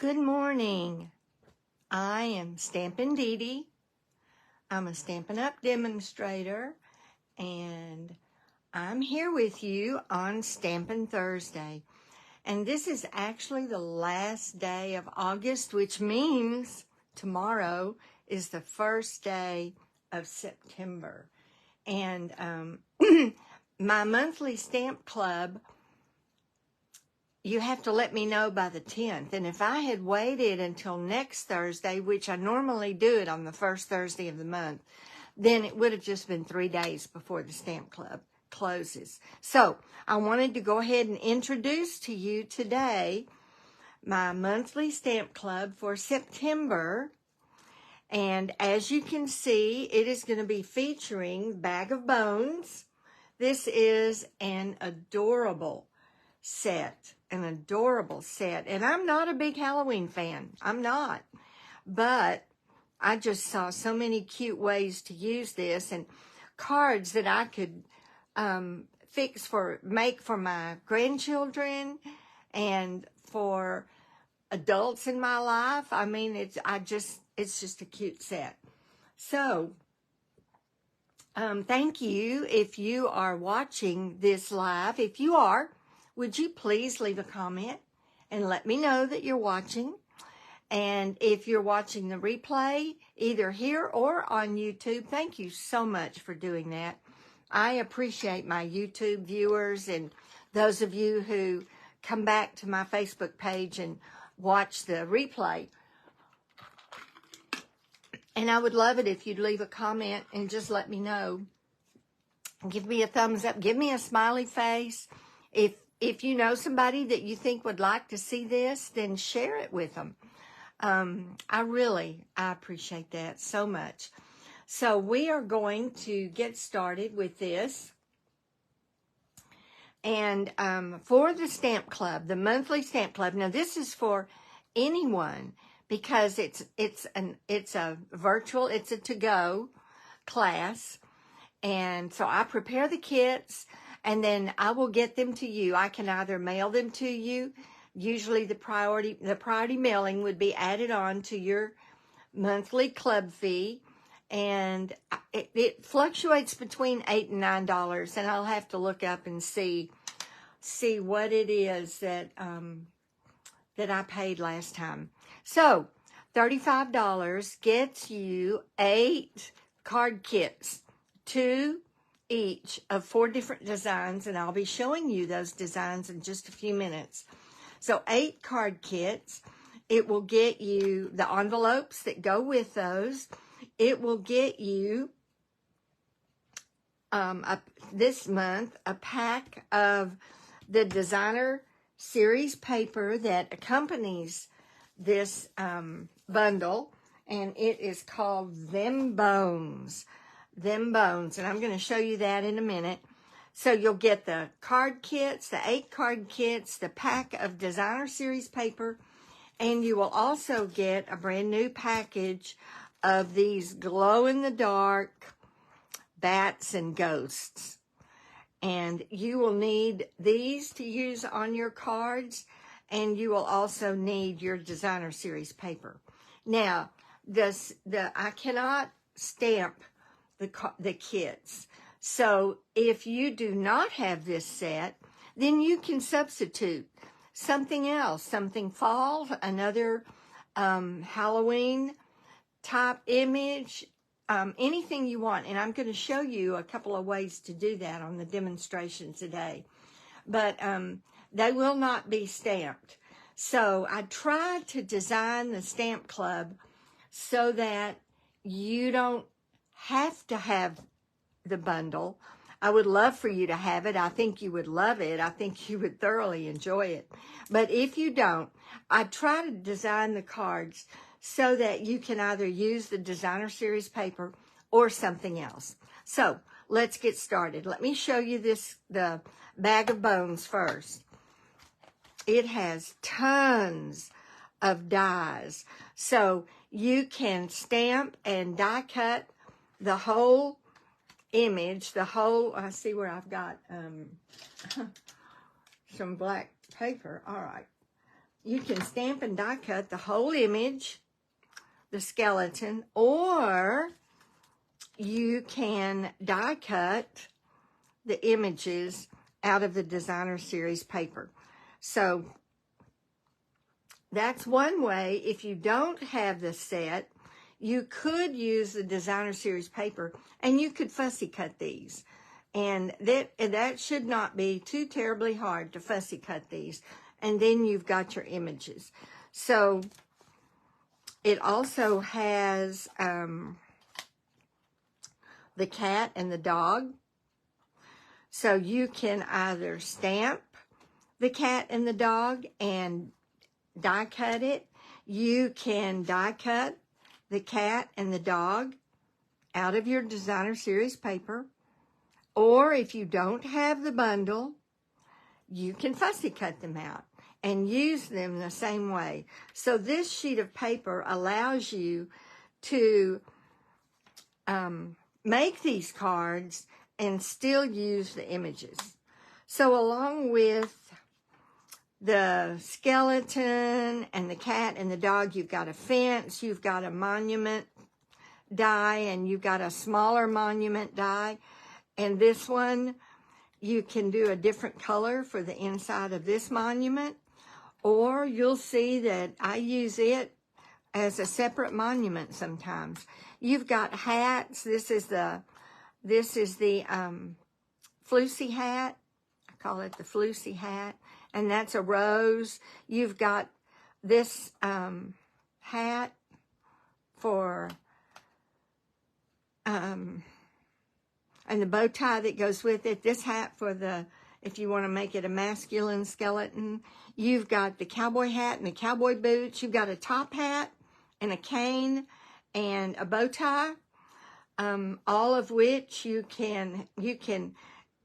Good morning. I am Stampin' Dee Dee. I'm a Stampin' Up! Demonstrator, and I'm here with you on Stampin' Thursday. And this is actually the last day of August, which means tomorrow is the first day of September. And my monthly stamp club, you have to let me know by the 10th. And if I had waited until next Thursday, which I normally do it on the first Thursday of the month, then it would have just been 3 days before the stamp club closes. So I wanted to go ahead and introduce to you today my monthly stamp club for September. And as you can see, it is going to be featuring Bag of Bones. This is an adorable set. An adorable set. And I'm not a big Halloween fan. I'm not. But I just saw so many cute ways to use this, and cards that I could make for my grandchildren and for adults in my life. I mean, it's just a cute set. So thank you if you are watching this live. If you are, would you please leave a comment and let me know that you're watching? And if you're watching the replay, either here or on YouTube, thank you so much for doing that. I appreciate my YouTube viewers and those of you who come back to my Facebook page and watch the replay. And I would love it if you'd leave a comment and just let me know. Give me a thumbs up. Give me a smiley face. If you know somebody that you think would like to see this, then share it with them. I appreciate that so much. So we are going to get started with this. And for the stamp club, the monthly stamp club, now this is for anyone because it's a virtual, it's a to-go class. And so I prepare the kits, and then I will get them to you. I can either mail them to you. Usually the priority mailing would be added on to your monthly club fee. And it fluctuates between $8 and $9. And I'll have to look up and see what it is that I paid last time. So $35 gets you 8 card kits, 2 each of 4 different designs, and I'll be showing you those designs in just a few minutes. So 8 card kits. It will get you the envelopes that go with those. It will get you this month a pack of the designer series paper that accompanies this bundle, and it is called Them Bones. And I'm going to show you that in a minute. So you'll get the card kits, the 8 card kits, the pack of designer series paper, and you will also get a brand new package of these glow-in-the-dark bats and ghosts. And you will need these to use on your cards, and you will also need your designer series paper. Now, I cannot stamp the kits. So if you do not have this set, then you can substitute something else, something fall, another Halloween type image, anything you want. And I'm going to show you a couple of ways to do that on the demonstration today. But they will not be stamped. So I tried to design the stamp club so that you don't have to have the bundle. I would love for you to have it. I think you would love it. I think you would thoroughly enjoy it. But if you don't, I try to design the cards so that you can either use the designer series paper or something else. So let's get started. Let me show you the Bag of Bones first. It has tons of dies. So you can stamp and die cut the whole image, I see where I've got some black paper. All right. you can stamp and die cut the whole image, the skeleton, or you can die cut the images out of the designer series paper. So that's one way. If you don't have the set, you could use the designer series paper and you could fussy cut these. And that should not be too terribly hard to fussy cut these. And then you've got your images. So it also has the cat and the dog. So you can either stamp the cat and the dog and die cut it. You can die cut the cat and the dog out of your designer series paper. Or if you don't have the bundle, you can fussy cut them out and use them the same way. So this sheet of paper allows you to make these cards and still use the images. So along with the skeleton and the cat and the dog, you've got a fence, you've got a monument die, and you've got a smaller monument die. And this one, you can do a different color for the inside of this monument, or you'll see that I use it as a separate monument sometimes. You've got hats. This is the Flusy hat. I call it the Flusy hat. And that's a rose. You've got this hat for, and the bow tie that goes with it. This hat for the, if you want to make it a masculine skeleton. You've got the cowboy hat and the cowboy boots. You've got a top hat and a cane and a bow tie. All of which you can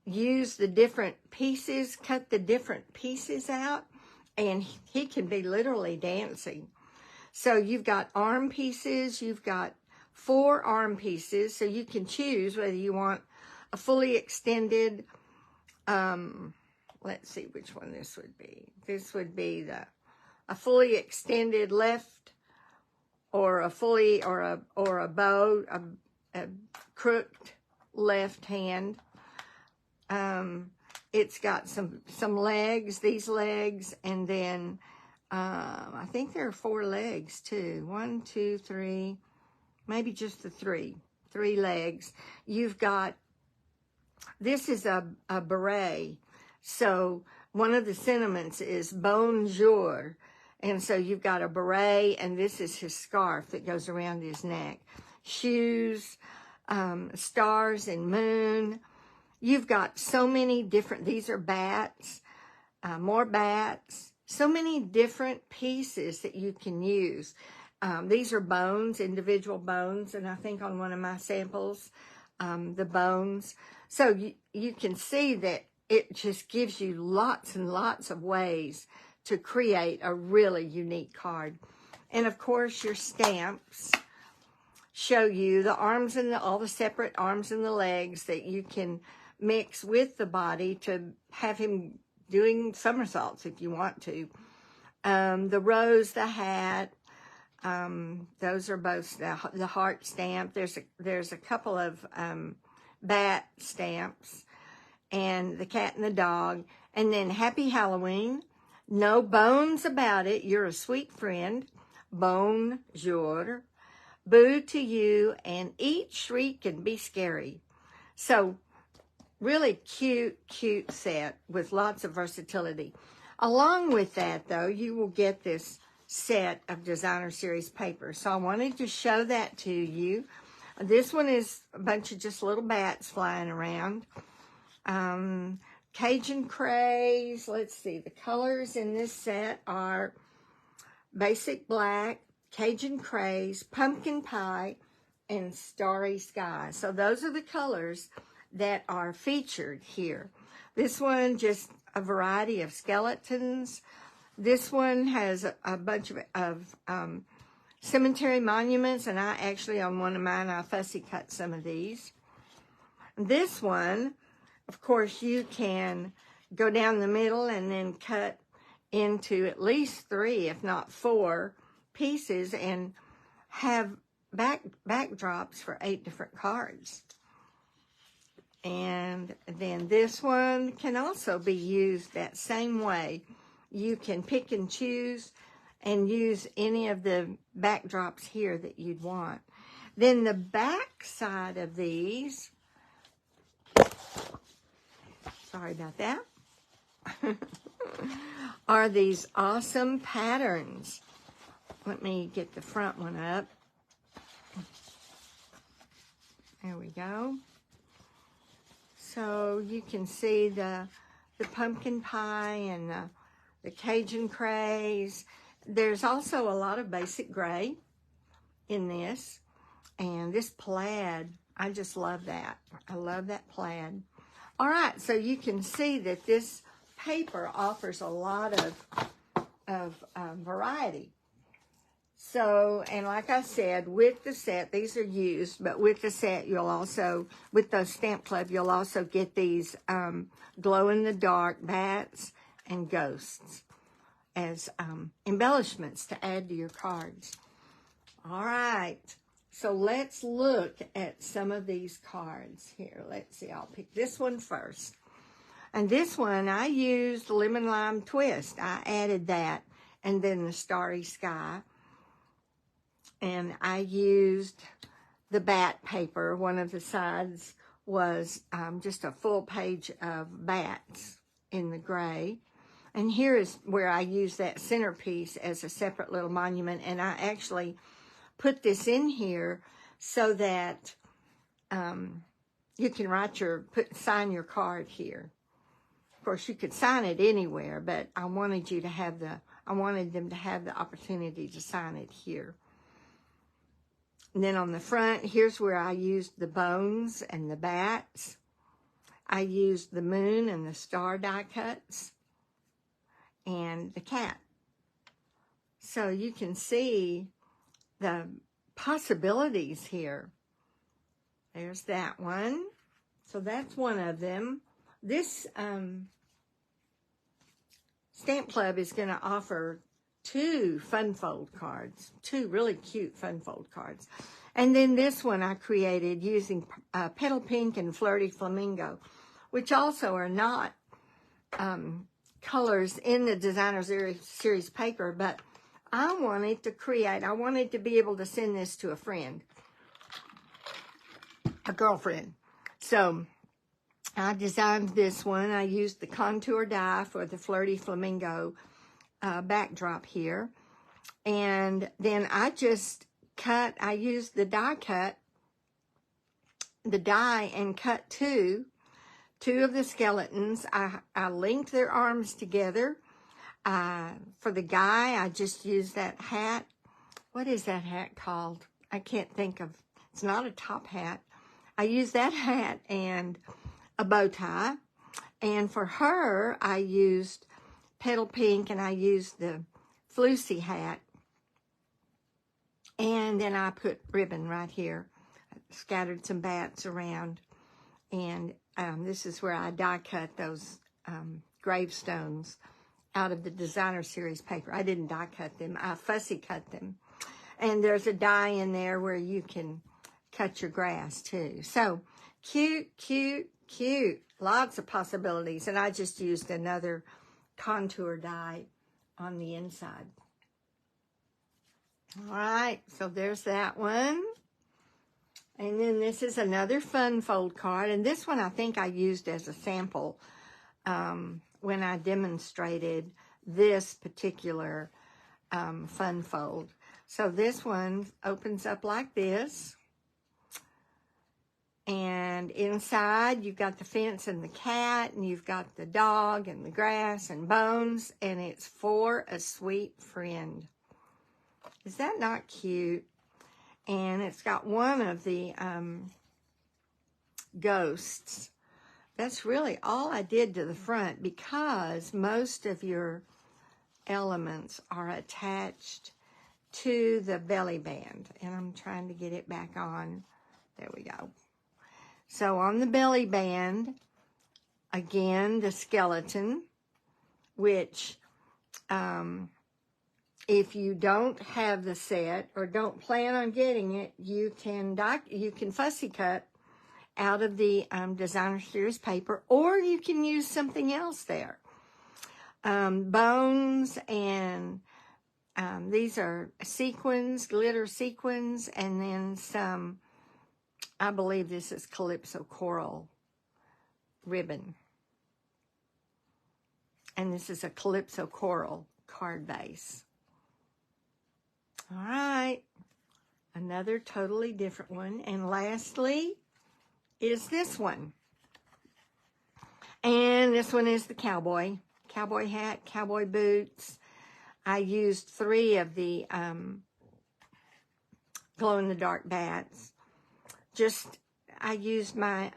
use the different pieces, cut the different pieces out, and he can be literally dancing. So you've got arm pieces, you've got 4 arm pieces, so you can choose whether you want a fully extended, let's see which one this would be. This would be a fully extended left, or a fully, or a bow, a crooked left hand. It's got some legs, these legs, and then I think there are 4 legs too. 1, 2, 3, maybe just the 3 legs. You've got, this is a beret. So one of the sentiments is bonjour. And so you've got a beret, and this is his scarf that goes around his neck. Shoes, stars and moon. You've got so many different, these are bats, more bats, so many different pieces that you can use. These are bones, individual bones, and I think on one of my samples, the bones. So you can see that it just gives you lots and lots of ways to create a really unique card. And of course, your stamps show you the arms and all the separate arms and the legs that you can mix with the body to have him doing somersaults if you want to. The rose, the hat, those are both the heart stamp. There's a couple of bat stamps, and the cat and the dog, and then Happy Halloween. No bones about it. You're a sweet friend. Bonjour. Boo to you, and eat, shriek, and be scary. So really cute set with lots of versatility. Along with that, though, you will get this set of designer series paper. So I wanted to show that to you. This one is a bunch of just little bats flying around. Cajun craze. Let's see. The colors in this set are basic black, Cajun craze, pumpkin pie, and starry sky. So those are the colors that are featured here. This one, just a variety of skeletons. This one has a bunch of cemetery monuments, and I actually, on one of mine, I fussy cut some of these. This one, of course, you can go down the middle and then cut into at least 3, if not 4 pieces, and have backdrops for 8 different cards. And then this one can also be used that same way. You can pick and choose and use any of the backdrops here that you'd want. Then the back side of these, sorry about that, are these awesome patterns. Let me get the front one up. There we go. So you can see the pumpkin pie and the Cajun craze. There's also a lot of basic gray in this. And this plaid, I just love that. I love that plaid. All right, so you can see that this paper offers a lot of variety. So, and like I said, with the set, these are used, but with the set, you'll also, with the Stamp Club, you'll also get these glow-in-the-dark bats and ghosts as embellishments to add to your cards. All right, so let's look at some of these cards here. Let's see, I'll pick this one first. And this one, I used Lemon Lime Twist. I added that, and then the Starry Sky. And I used the bat paper. One of the sides was just a full page of bats in the gray. And here is where I use that centerpiece as a separate little monument. And I actually put this in here so that you can write sign your card here. Of course, you could sign it anywhere, but I wanted you to have I wanted them to have the opportunity to sign it here. And then on the front, here's where I used the bones and the bats. I used the moon and the star die cuts and the cat. So you can see the possibilities here. There's that one. So that's one of them. This Stamp Club is going to offer 2 fun fold cards, 2 really cute fun fold cards. And then this one I created using Petal Pink and Flirty Flamingo, which also are not colors in the Designer Series paper, but I wanted to be able to send this to a friend, a girlfriend. So I designed this one. I used the contour die for the Flirty Flamingo backdrop here. And then I just I used the die and cut two of the skeletons. I linked their arms together. For the guy, I just used that hat. What is that hat called? I can't think of. It's not a top hat. I used that hat and a bow tie. And for her, I used Petal Pink and I used the Flusy hat. And then I put ribbon right here. I scattered some bats around. And this is where I die cut those gravestones out of the Designer Series paper. I didn't die cut them. I fussy cut them. And there's a die in there where you can cut your grass too. So cute, cute, cute. Lots of possibilities. And I just used another contour die on the inside. All right, so there's that one. And then this is another fun fold card. And this one I think I used as a sample when I demonstrated this particular fun fold. So this one opens up like this. And inside you've got the fence and the cat, and you've got the dog and the grass and bones, and it's for a sweet friend. Is that not cute? And it's got one of the ghosts. That's really all I did to the front, because most of your elements are attached to the belly band. And I'm trying to get it back on. There we go. So on the belly band, again, the skeleton, which If you don't have the set or don't plan on getting it, you can fussy cut out of the designer series paper, or you can use something else there. Bones, and these are sequins, glitter sequins, and then some, I believe this is Calypso Coral ribbon. And this is a Calypso Coral card base. All right, another totally different one. And lastly is this one. And this one is the cowboy hat, cowboy boots. I used 3 of the glow-in-the-dark bats. I used my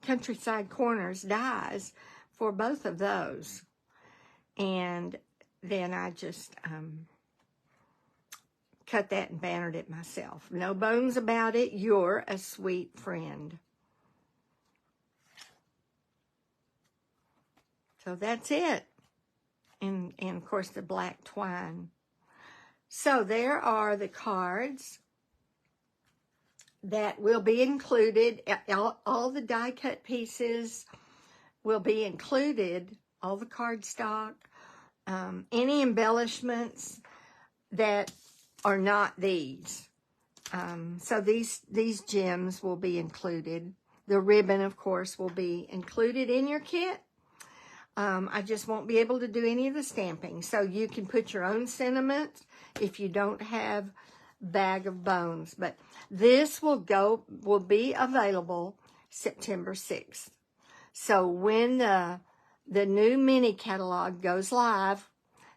Countryside Corners dies for both of those. And then I just cut that and bannered it myself. No bones about it. You're a sweet friend. So that's it. And of course the black twine. So there are the cards that will be included. All the die cut pieces will be included. All the cardstock. Any embellishments that are not these. So these gems will be included. The ribbon, of course, will be included in your kit. I just won't be able to do any of the stamping. So you can put your own sentiment if you don't have Bag of Bones. But this will be available September 6th. So when the new mini catalog goes live,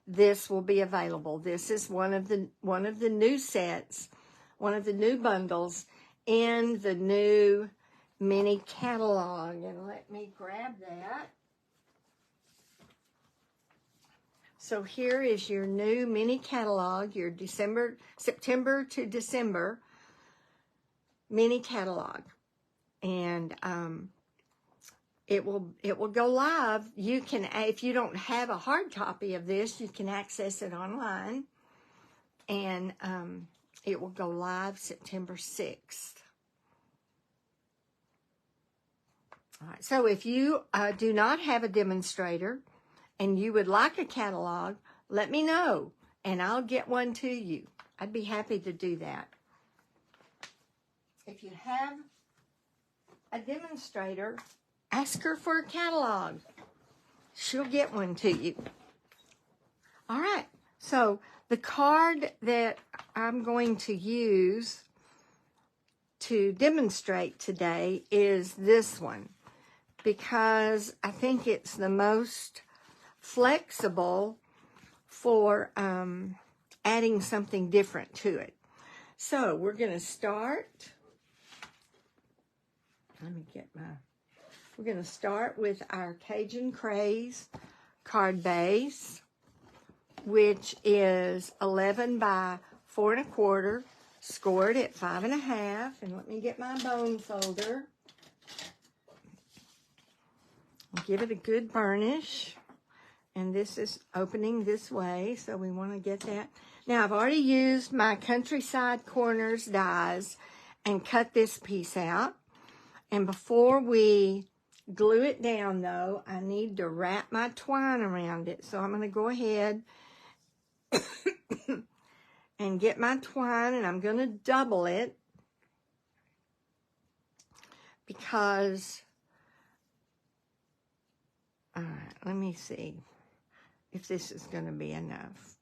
this will be available. This is one of the new sets, one of the new bundles in the new mini catalog. And let me grab that. So here is your new mini catalog, your September to December mini catalog. And it will go live. You can, if you don't have a hard copy of this, you can access it online, and it will go live September 6th. All right. So if you do not have a demonstrator and you would like a catalog, let me know, and I'll get one to you. I'd be happy to do that. If you have a demonstrator, ask her for a catalog. She'll get one to you. All right. So the card that I'm going to use to demonstrate today is this one, because I think it's the most flexible for adding something different to it. So we're going to start. We're going to start with our Cajun Craze card base, which is 11 by 4 1/4, scored at 5 1/2. And let me get my bone folder. Give it a good burnish. And this is opening this way, so we want to get that. Now, I've already used my Countryside Corners dies and cut this piece out. And before we glue it down, though, I need to wrap my twine around it. So I'm going to go ahead and get my twine, and I'm going to double it because, all right, let me see if this is going to be enough.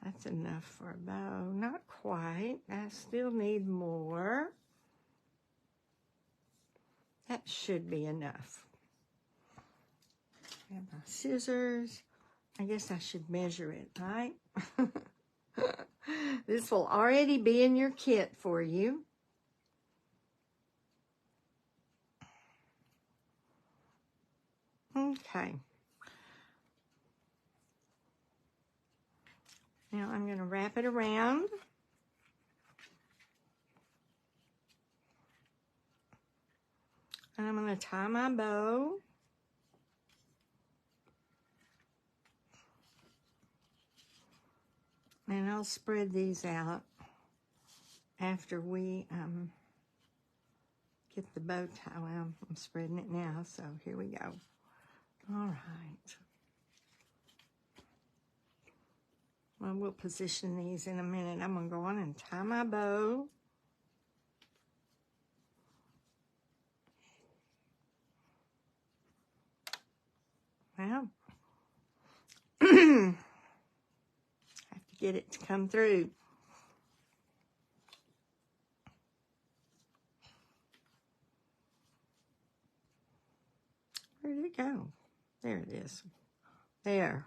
That's enough for a bow. Not quite. I still need more. That should be enough. I have my scissors. I guess I should measure it, right? This will already be in your kit for you. Okay. Now I'm going to wrap it around. And I'm going to tie my bow. And I'll spread these out after we get the bow tie. Well, I'm spreading it now, so here we go. All right. Well, we'll position these in a minute. I'm going to go on and tie my bow. Well, have to get it to come through. Where did it go? There it is. There.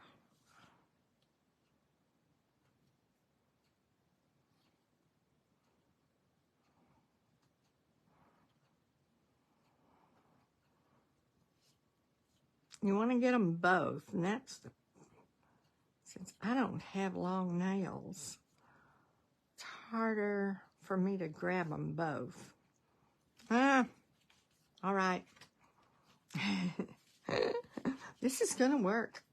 You want to get them both, and that's the, since I don't have long nails, it's harder for me to grab them both. All right. This is going to work.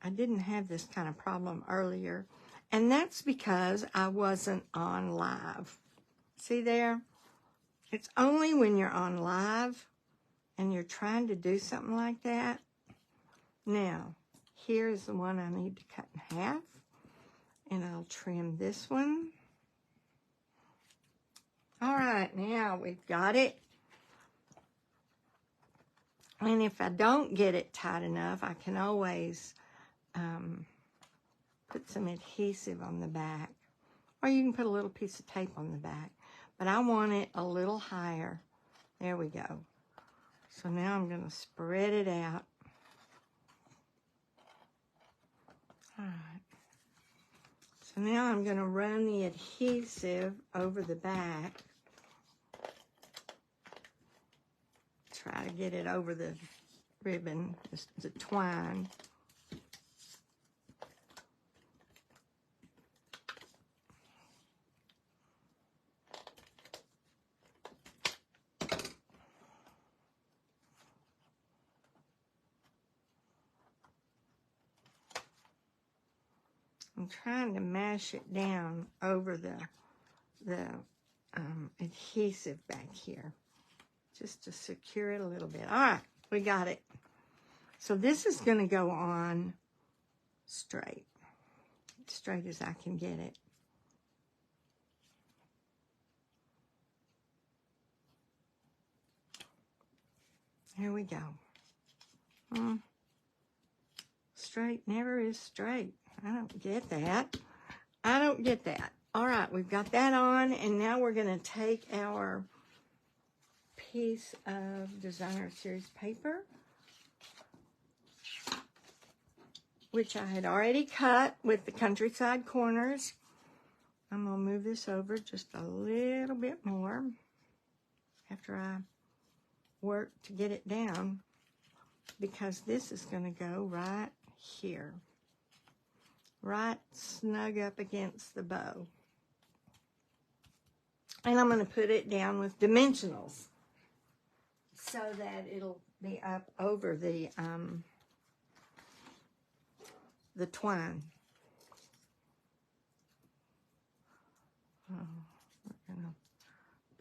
I didn't have this kind of problem earlier, and that's because I wasn't on live. See there? It's only when you're on live and you're trying to do something like that. Now, here's the one I need to cut in half, and I'll trim this one. All right, now we've got it. And if I don't get it tight enough, I can always put some adhesive on the back, or you can put a little piece of tape on the back, but I want it a little higher. There we go. So now I'm going to spread it out. All right. So now I'm going to run the adhesive over the back. Try to get it over the ribbon, the twine. I'm trying to mash it down over the adhesive back here, just to secure it a little bit. All right, we got it. So this is going to go on straight as I can get it. Here we go. Straight never is straight. I don't get that. I don't get that. All right, we've got that on, and now we're going to take our piece of designer series paper, which I had already cut with the countryside corners. I'm going to move this over just a little bit more after I work to get it down, because this is going to go right here, right snug up against the bow. And I'm going to put it down with dimensionals so that it'll be up over the twine. We're going to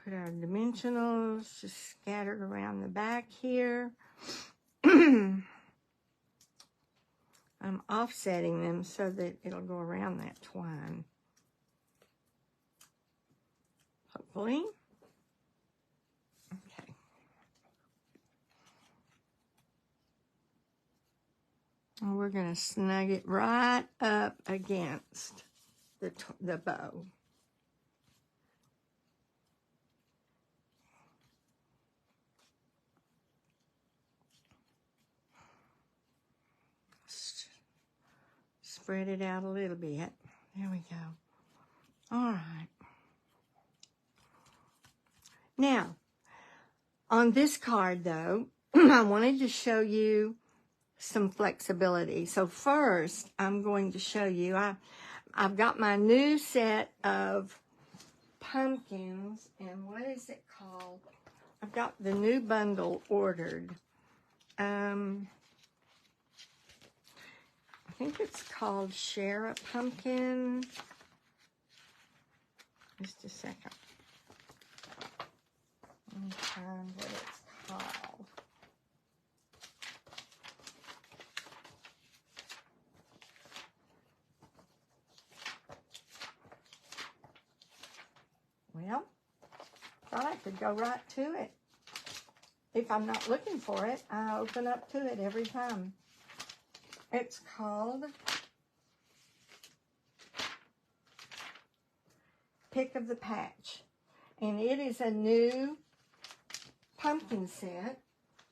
put our dimensionals just scattered around the back here. I'm offsetting them so that it'll go around that twine. Hopefully. Okay. And we're going to snug it right up against the bow. Spread it out a little bit. There we go. All right. Now, on this card, though, I wanted to show you some flexibility. So first, I'm going to show you, I've got my new set of pumpkins, and what is it called? I've got the new bundle ordered. think it's called Share a Pumpkin. Just a second. Let me find what it's called. Well, thought I could go right to it. If I'm not looking for it, I open up to it every time. It's called Pick of the Patch. And it is a new pumpkin set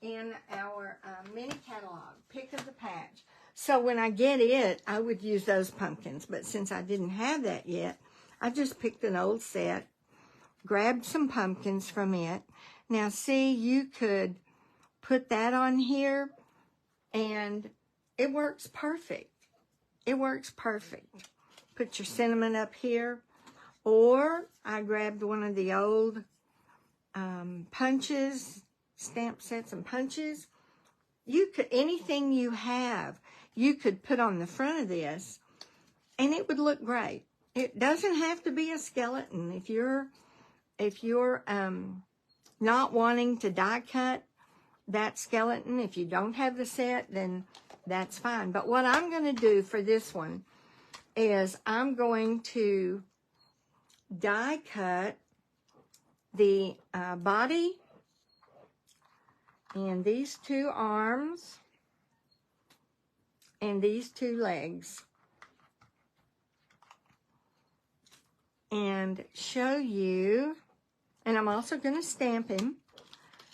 in our mini catalog, Pick of the Patch. So when I get it, I would use those pumpkins. But since I didn't have that yet, I just picked an old set, grabbed some pumpkins from it. Now see, you could put that on here and it works perfect. It works perfect. Put your cinnamon up here. Or I grabbed one of the old punches, stamp sets and punches. You could, anything you have, you could put on the front of this and it would look great. It doesn't have to be a skeleton. If you're not wanting to die cut that skeleton, if you don't have the set, then that's fine. But what I'm going to do for this one is I'm going to die cut the body and these two arms and these two legs, and show you. And I'm also going to stamp him.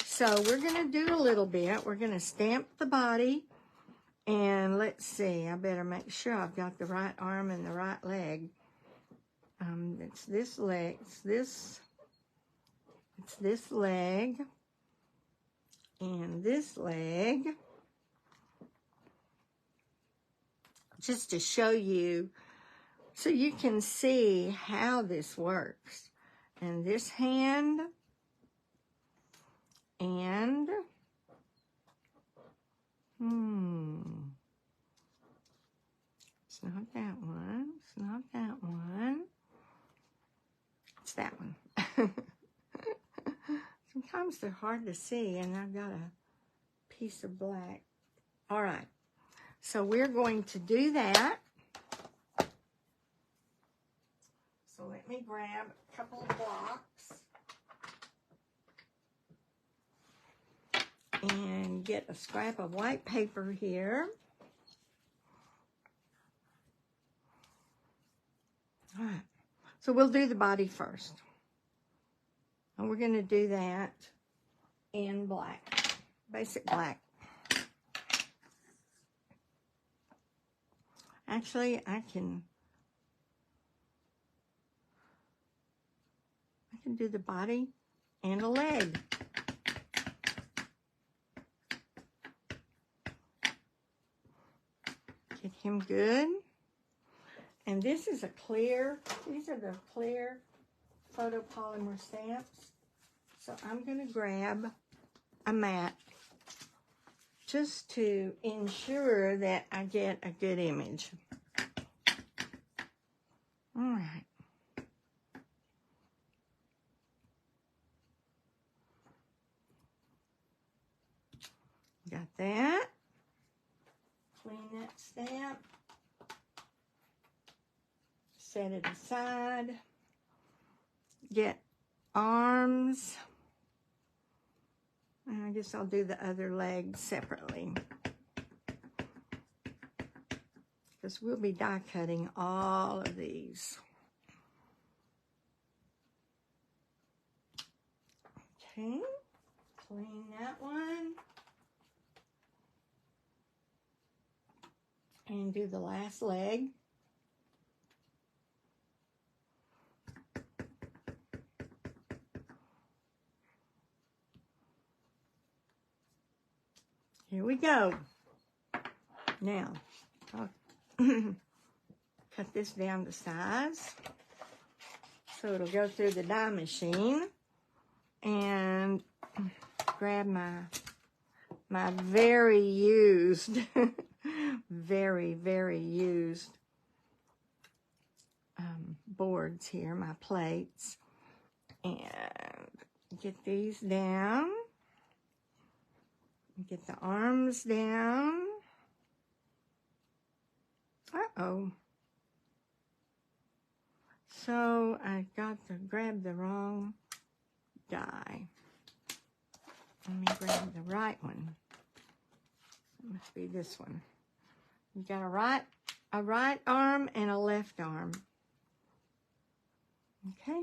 So we're going to do a little bit. We're going to stamp the body. And let's see. I better make sure I've got the right arm and the right leg. It's this leg. It's this leg. And this leg. Just to show you, so you can see how this works. And this hand, and it's not that one, it's not that one, it's that one. Sometimes they're hard to see, and I've got a piece of black. All right, so we're going to do that. So let me grab a couple of blocks and get a scrap of white paper here. All right, so we'll do the body first. And we're going to do that in black, basic black. Actually, I can do the body and a leg. Get him good. And this is a clear, these are the clear photopolymer stamps. So I'm going to grab a mat just to ensure that I get a good image. All right. Got that. Clean that stamp. Set it aside. Get arms. And I guess I'll do the other leg separately, because we'll be die cutting all of these. Okay, clean that one. And do the last leg. Here we go. Now, I'll cut this down to size so it'll go through the die machine, and grab my very used very, very used boards here, my plates. And get these down. Get the arms down. Uh-oh. So I got to grab the wrong die. Let me grab the right one. It must be this one. You got a right arm and a left arm. Okay.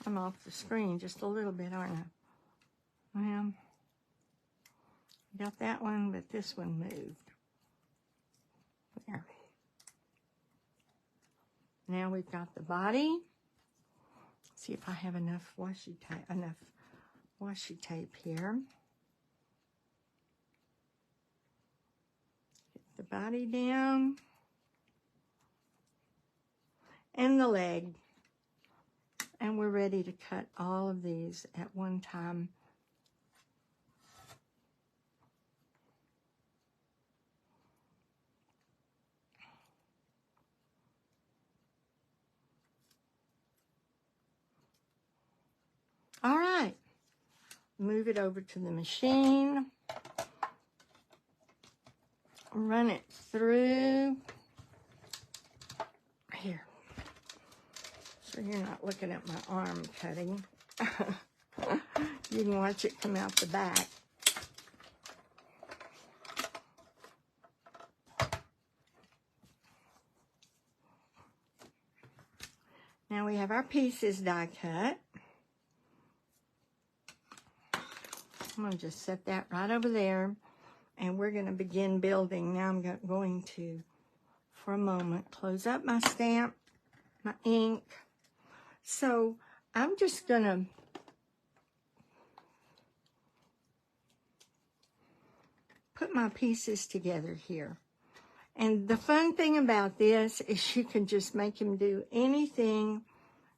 I'm off the screen just a little bit, aren't I? Well, got that one, but this one moved. There. Now we've got the body. Let's see if I have enough washi tape here. Get the body down. And the leg. And we're ready to cut all of these at one time. All right. Move it over to the machine. Run it through. Here. So you're not looking at my arm cutting. You can watch it come out the back. Now we have our pieces die cut. I'm going to just set that right over there. And we're going to begin building. Now I'm going to, for a moment, close up my stamp, my ink. So I'm just going to put my pieces together here. And the fun thing about this is you can just make him do anything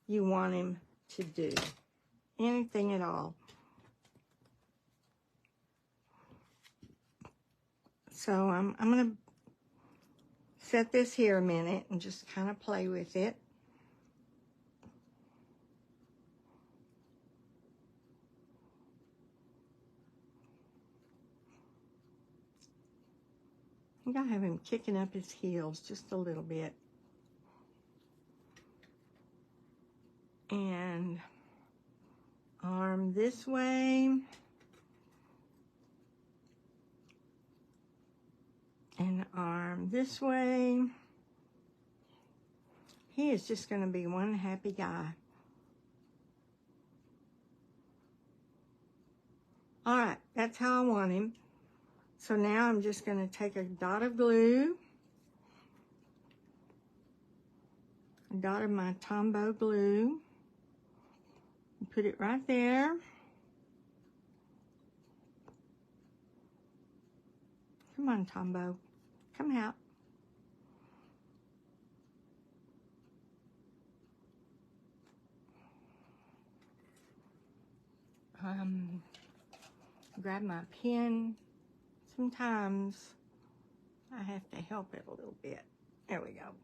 you want him to do. Anything at all. So I'm going to set this here a minute and just kind of play with it. I think I have him kicking up his heels just a little bit. And arm this way. And arm this way. He is just going to be one happy guy. All right, that's how I want him. So now I'm just going to take a dot of glue, a dot of my Tombow glue, and put it right there. Come on, Tombow, come out. Grab my pen. Sometimes I have to help it a little bit. There we go.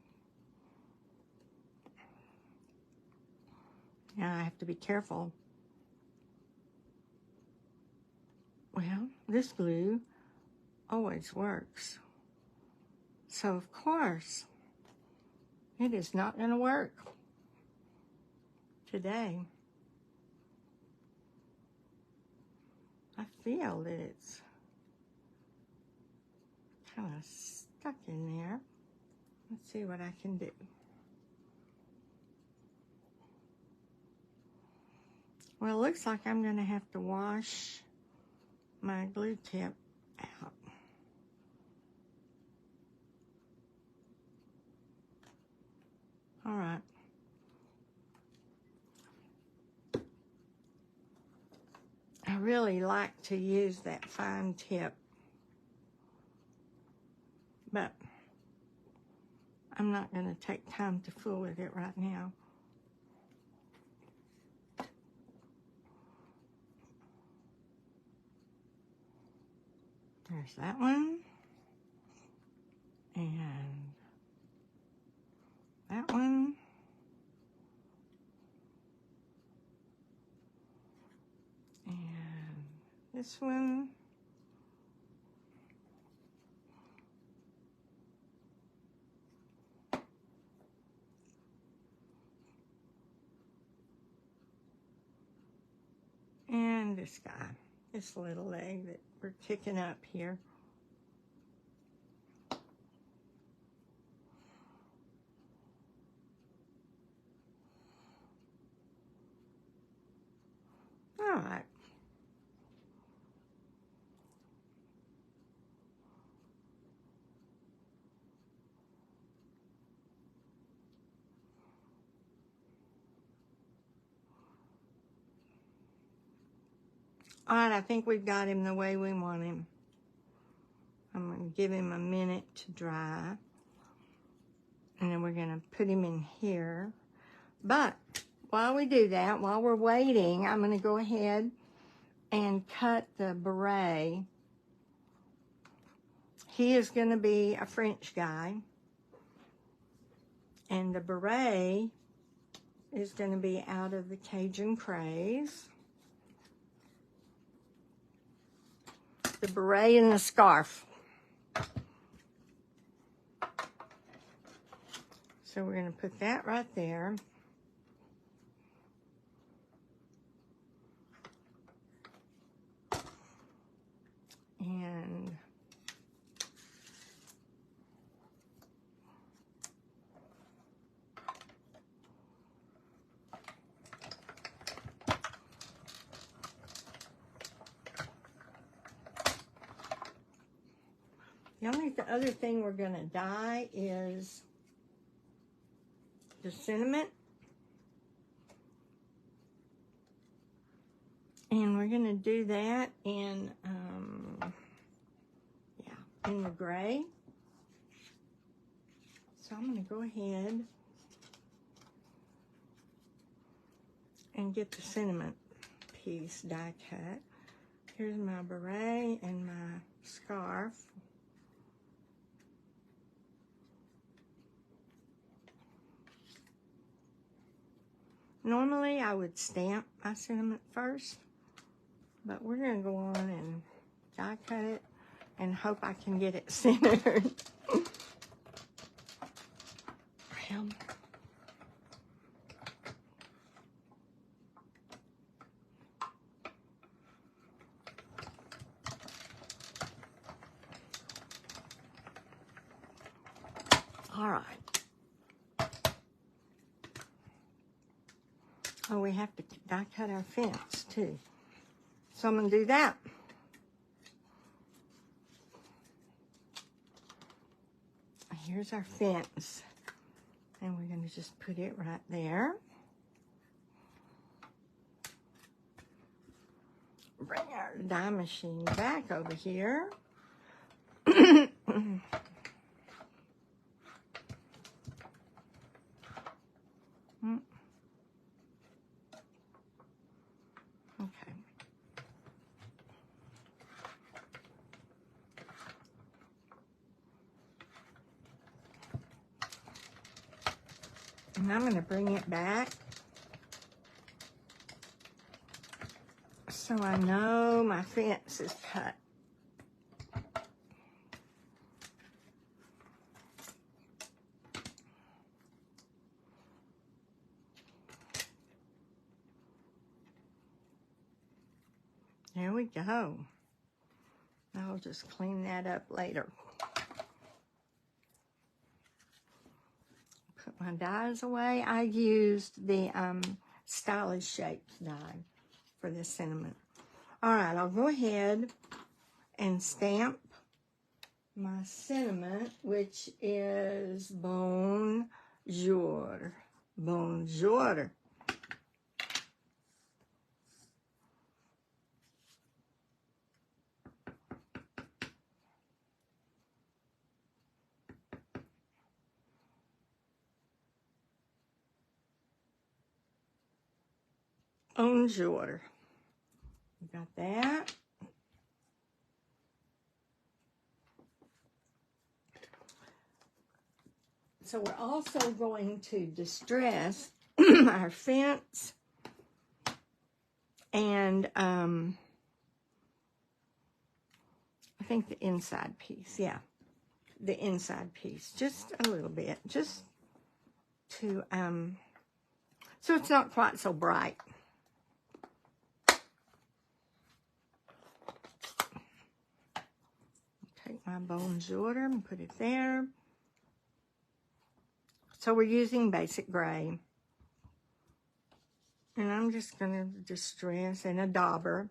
Now I have to be careful. Well, this glue always works. So of course, it is not going to work today. I feel that it's kind of stuck in there. Let's see what I can do. Well, it looks like I'm going to have to wash my glue tip out. All right. really like to use that fine tip, but I'm not going to take time to fool with it right now. There's that one. And that one. And this one. And this guy, this little leg that we're ticking up here. All right. All right, I think we've got him the way we want him. I'm going to give him a minute to dry. And then we're going to put him in here. But while we do that, while we're waiting, I'm going to go ahead and cut the beret. He is going to be a French guy. And the beret is going to be out of the Cajun Craze. The beret and the scarf. So we're going to put that right there. And the only other thing we're going to dye is the sentiment. And we're going to do that in, in the gray. So I'm going to go ahead and get the sentiment piece die cut. Here's my beret and my scarf. Normally I would stamp my sentiment first, but we're going to go on and die cut it and hope I can get it centered. All right. Oh, we have to die cut our fence too. So I'm going to do that. Here's our fence. And we're going to just put it right there. Bring our die machine back over here. Okay. And I'm going to bring it back so I know my fence is cut. There we go. I'll just clean that up later. Put my dies away. I used the Stylish Shapes die for this sentiment. All right, I'll go ahead and stamp my sentiment, which is Bonjour. Bonjour. Bonjour. You got that? So we're also going to distress our fence and I think the inside piece, yeah, the inside piece, just a little bit, just to, so it's not quite so bright. Take my Bonjour and put it there. So we're using basic gray. And I'm just going to distress and a dauber.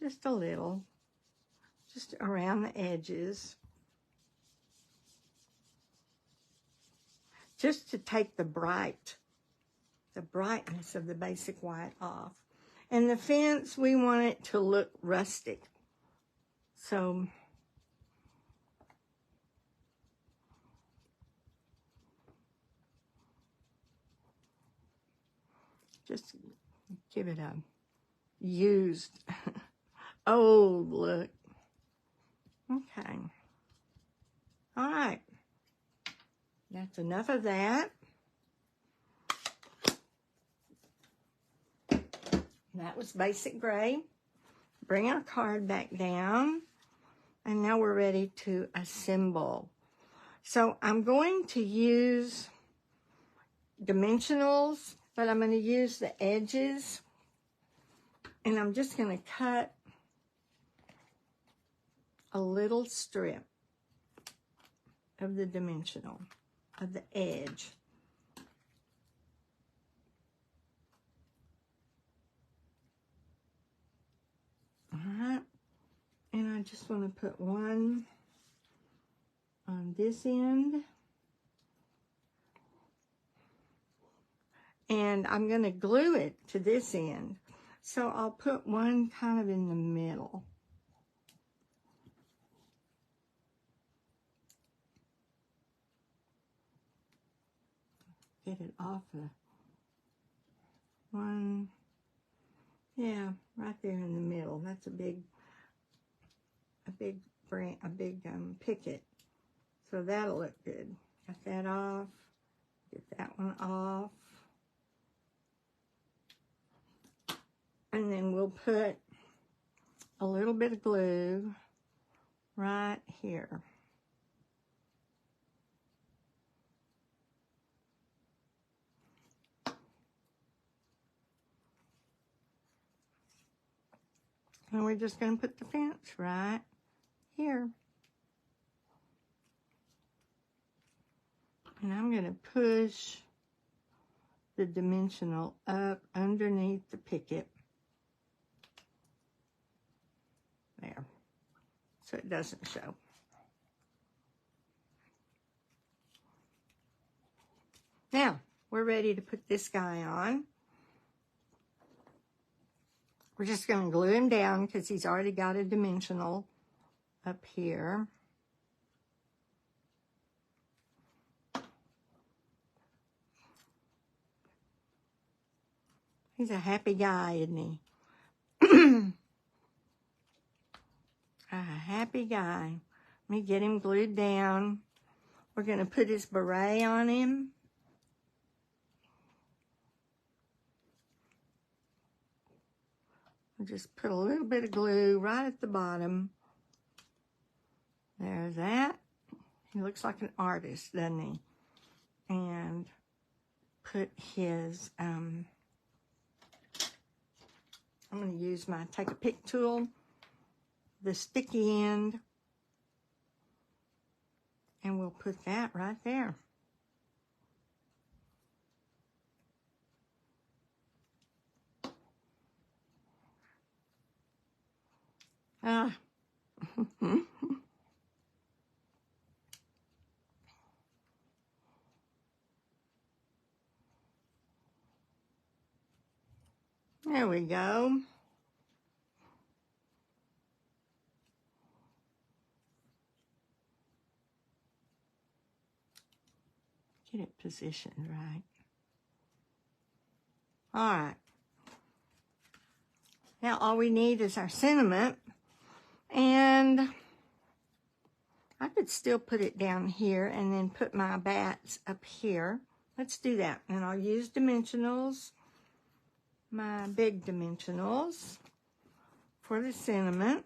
Just a little. Just around the edges. Just to take the brightness of the basic white off. And the fence, we want it to look rustic. So just give it a used, old look. Okay. All right. That's enough of that. That was basic gray. Bring our card back down. And now we're ready to assemble. So I'm going to use dimensionals, but I'm going to use the edges. And I'm just going to cut a little strip of the dimensional, of the edge. All right. And I just want to put one on this end. And I'm going to glue it to this end. So I'll put one kind of in the middle. Get it off the one. Yeah, right there in the middle. That's a big picket. So that'll look good. Got that off. Get that one off. And then we'll put a little bit of glue right here. And we're just going to put the fence right here. And I'm going to push the dimensional up underneath the picket. There. So it doesn't show. Now, we're ready to put this guy on. We're just going to glue him down because he's already got a dimensional up here. He's a happy guy, isn't he? A happy guy. Let me get him glued down. We're going to put his beret on him. We'll just put a little bit of glue right at the bottom. There's that. He looks like an artist, doesn't he? And put his, I'm going to use my take a pick tool, the sticky end, and we'll put that right there. There we go. Get it positioned right. All right. Now all we need is our sentiment, and I could still put it down here and then put my bats up here. Let's do that. And I'll use dimensionals, my big dimensionals for the sentiment.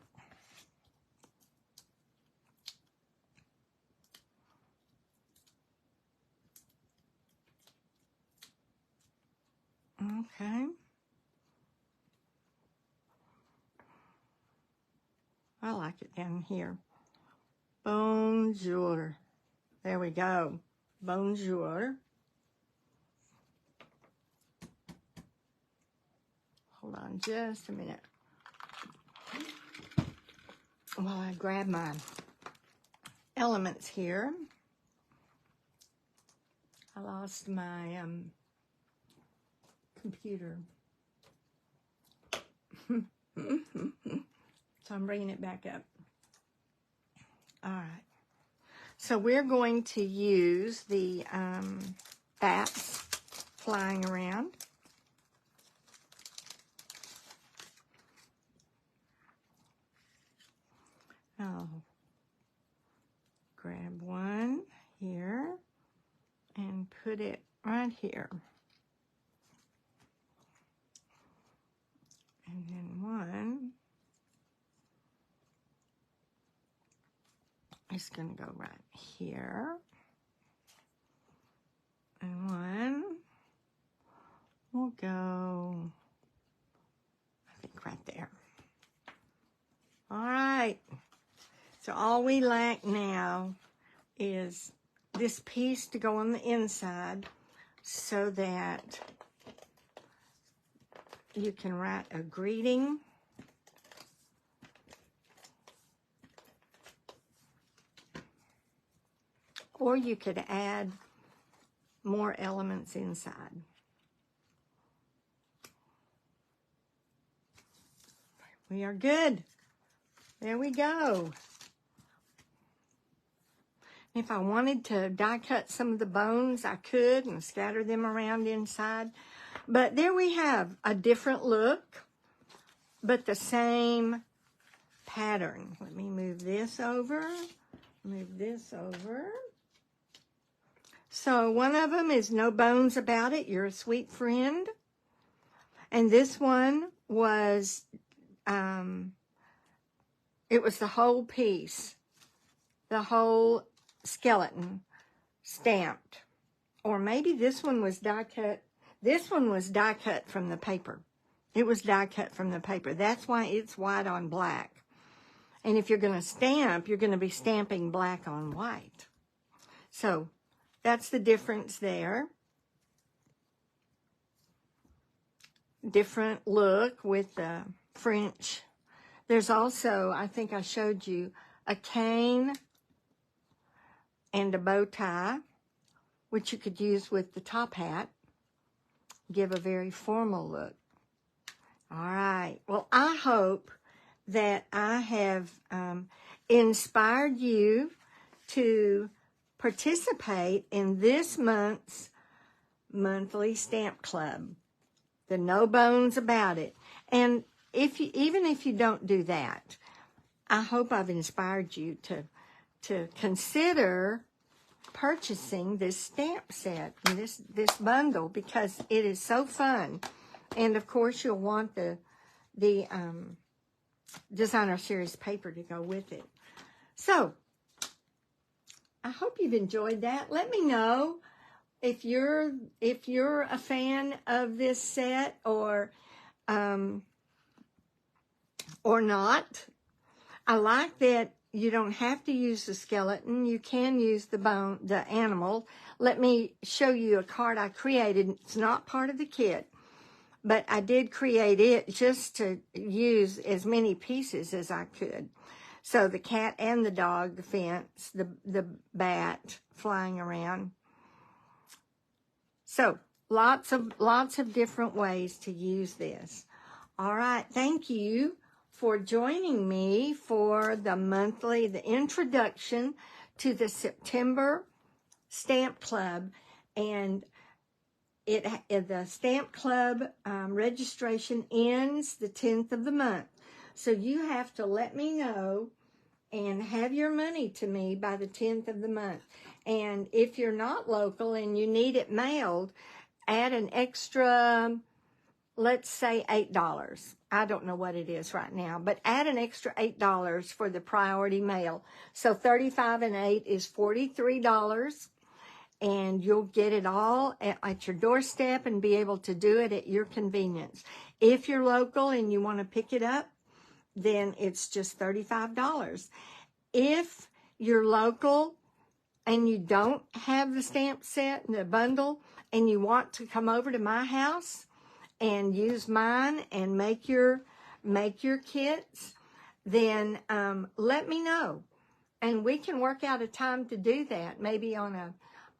Okay. I like it down here. Bonjour. There we go. Bonjour. Hold on just a minute while I grab my elements here. I lost my computer. So I'm bringing it back up. All right. So we're going to use the bats flying around. I'll grab one here and put it right here. And then one is going to go right here. And one will go, I think, right there. All right. So all we lack now is this piece to go on the inside so that you can write a greeting. Or you could add more elements inside. We are good. There we go. If I wanted to die cut some of the bones, I could and scatter them around inside. But there we have a different look, but the same pattern. Let me move this over. Move this over. So one of them is No Bones About It, You're a Sweet Friend. And this one was, it was the whole piece, the whole skeleton stamped. Or maybe this one was die cut. This one was die cut from the paper. It was die cut from the paper. That's why it's white on black. And if you're going to stamp, you're going to be stamping black on white. So that's the difference there. Different look with the French. There's also, I think I showed you, a cane and a bow tie, which you could use with the top hat. Give a very formal look. All right. Well, I hope that I have inspired you to participate in this month's monthly stamp club, the No Bones About It. And even if you don't do that, I hope I've inspired you to consider purchasing this stamp set, this bundle, because it is so fun. And of course, you'll want the designer series paper to go with it. So I hope you've enjoyed that. Let me know if you're a fan of this set or not. I like that you don't have to use the skeleton. You can use the bone, the animal. Let me show you a card I created. It's not part of the kit, but I did create it just to use as many pieces as I could. So the cat and the dog, the fence, the bat flying around. So lots of different ways to use this. All right, thank you for joining me for the introduction to the September Stamp Club. And the Stamp Club registration ends the 10th of the month. So you have to let me know and have your money to me by the 10th of the month. And if you're not local and you need it mailed, add an extra, let's say $8. I don't know what it is right now, but add an extra $8 for the priority mail. So 35 and 8 is $43, and you'll get it all at your doorstep and be able to do it at your convenience. If you're local and you want to pick it up, then it's just $35. If you're local and you don't have the stamp set and the bundle and you want to come over to my house and use mine and make your kits, then let me know, and we can work out a time to do that. Maybe on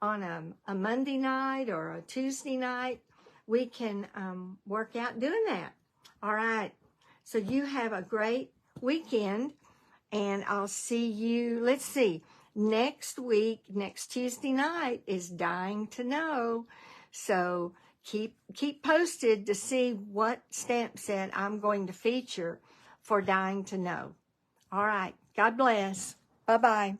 a Monday night or a Tuesday night, we can work out doing that. All right. So you have a great weekend, and I'll see you. Let's see. Next week, next Tuesday night is Dying to Know. So keep posted to see what stamp set I'm going to feature for Dying to Know. All right. God bless. Bye-bye.